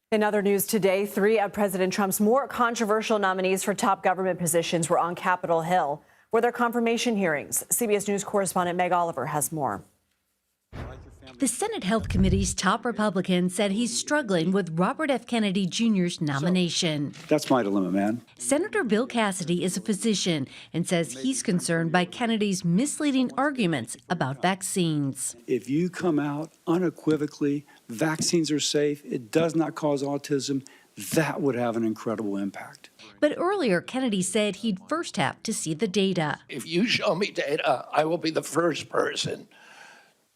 In other news today, 3 of President Trump's more controversial nominees for top government positions were on Capitol Hill for their confirmation hearings. CBS News correspondent Meg Oliver has more. The Senate Health Committee's top Republican said he's struggling with Robert F. Kennedy Jr.'s nomination. That's my dilemma, man. Senator Bill Cassidy is a physician and says he's concerned by Kennedy's misleading arguments about vaccines. If you come out unequivocally, vaccines are safe, it does not cause autism, that would have an incredible impact. But earlier, Kennedy said he'd first have to see the data. If you show me data, I will be the first person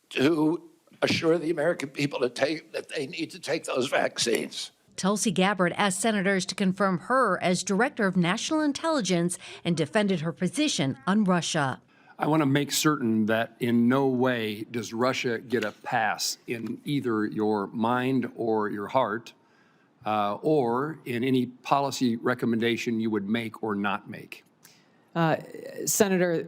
to assure the American people that they need to take those vaccines. Tulsi Gabbard asked senators to confirm her as Director of National Intelligence and defended her position on Russia. I want to make certain that in no way does Russia get a pass in either your mind or your heart, or in any policy recommendation you would make or not make. Senator,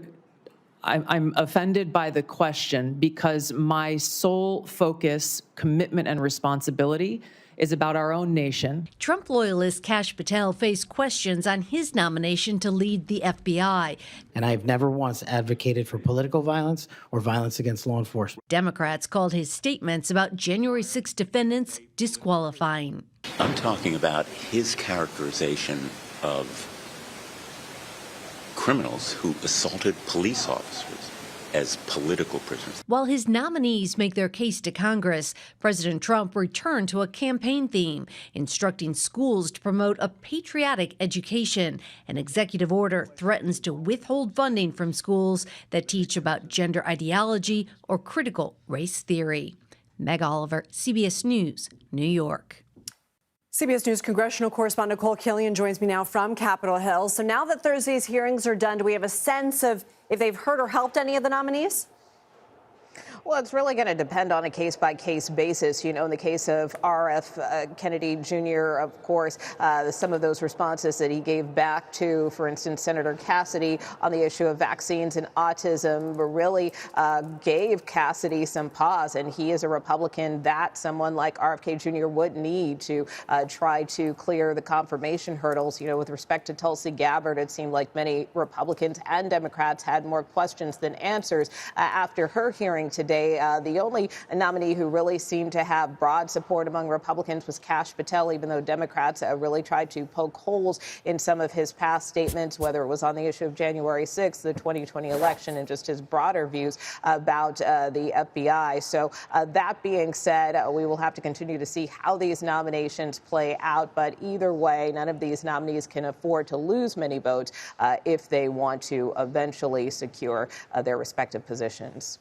I'm offended by the question because my sole focus, commitment, and responsibility is about our own nation. Trump loyalist Kash Patel faced questions on his nomination to lead the FBI. And I've never once advocated for political violence or violence against law enforcement. Democrats called his statements about January 6 defendants disqualifying. I'm talking about his characterization of criminals who assaulted police officers as political prisoners. While his nominees make their case to Congress, President Trump returned to a campaign theme, instructing schools to promote a patriotic education. An executive order threatens to withhold funding from schools that teach about gender ideology or critical race theory. Meg Oliver, CBS News, New York. CBS News congressional correspondent Nikole Killion joins me now from Capitol Hill. So now that Thursday's hearings are done, do we have a sense of if they've hurt or helped any of the nominees? Well, it's really going to depend on a case-by-case basis. You know, in the case of Kennedy Jr., of course, some of those responses that he gave back to, for instance, Senator Cassidy on the issue of vaccines and autism really gave Cassidy some pause. And he is a Republican that someone like RFK Jr. would need to try to clear the confirmation hurdles. You know, with respect to Tulsi Gabbard, it seemed like many Republicans and Democrats had more questions than answers after her hearing today. The only nominee who really seemed to have broad support among Republicans was Kash Patel, even though Democrats really tried to poke holes in some of his past statements, whether it was on the issue of January 6th, the 2020 election, and just his broader views about the FBI. So that being said, we will have to continue to see how these nominations play out. But either way, none of these nominees can afford to lose many votes if they want to eventually secure their respective positions.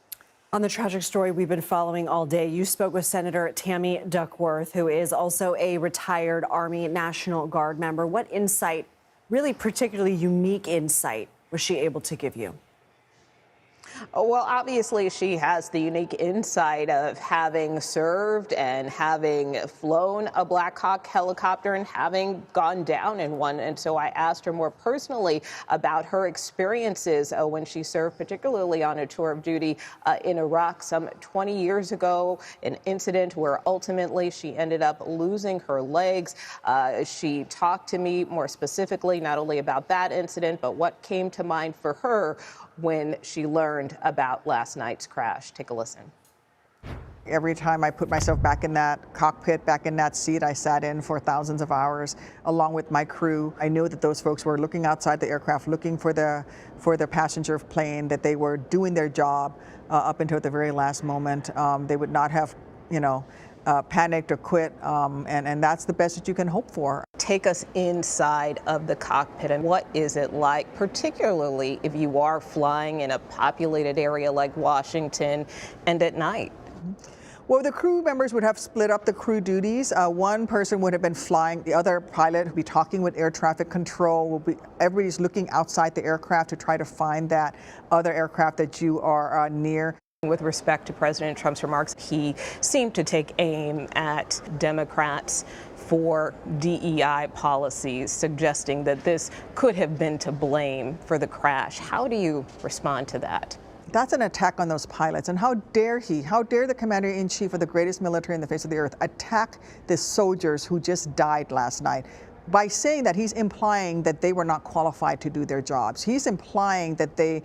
On the tragic story we've been following all day, you spoke with Senator Tammy Duckworth, who is also a retired Army National Guard member. What insight, really particularly unique insight, was she able to give you? Well, obviously, she has the unique insight of having served and having flown a Black Hawk helicopter and having gone down in one. And so I asked her more personally about her experiences when she served, particularly on a tour of duty in Iraq some 20 years ago, an incident where ultimately she ended up losing her legs. She talked to me more specifically, not only about that incident, but what came to mind for her when she learned about last night's crash. Take a listen. Every time I put myself back in that cockpit, back in that seat I sat in for thousands of hours, along with my crew, I knew that those folks were looking outside the aircraft, looking for the passenger plane, that they were doing their job up until the very last moment. They would not have, panicked or quit, and that's the best that you can hope for. Take us inside of the cockpit, and what is it like, particularly if you are flying in a populated area like Washington and at night? Well, the crew members would have split up the crew duties. One person would have been flying, the other pilot would be talking with air traffic control. Everybody's looking outside the aircraft to try to find that other aircraft that you are near. With respect to President Trump's remarks, he seemed to take aim at Democrats for DEI policies, suggesting that this could have been to blame for the crash. How do you respond to that? That's an attack on those pilots. And how dare the commander-in-chief of the greatest military in the face of the earth attack the soldiers who just died last night by saying that he's implying that they were not qualified to do their jobs. He's implying that they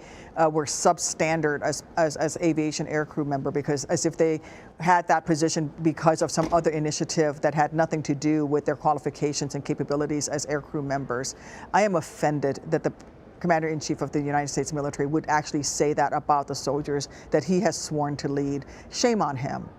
were substandard as aviation aircrew member, because as if they had that position because of some other initiative that had nothing to do with their qualifications and capabilities as aircrew members. I am offended that the Commander-in-Chief of the United States military would actually say that about the soldiers that he has sworn to lead. Shame on him.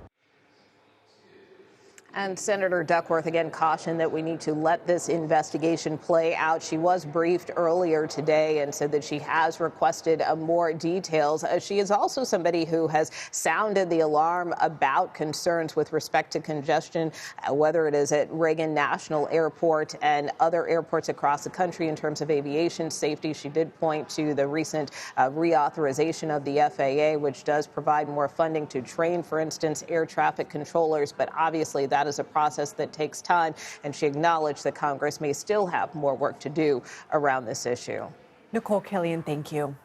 And Senator Duckworth again cautioned that we need to let this investigation play out. She was briefed earlier today and said that she has requested more details. She is also somebody who has sounded the alarm about concerns with respect to congestion, whether it is at Reagan National Airport and other airports across the country in terms of aviation safety. She did point to the recent reauthorization of the FAA, which does provide more funding to train, for instance, air traffic controllers. But obviously that is a process that takes time, and she acknowledged that Congress may still have more work to do around this issue. Nikole, Killion, thank you.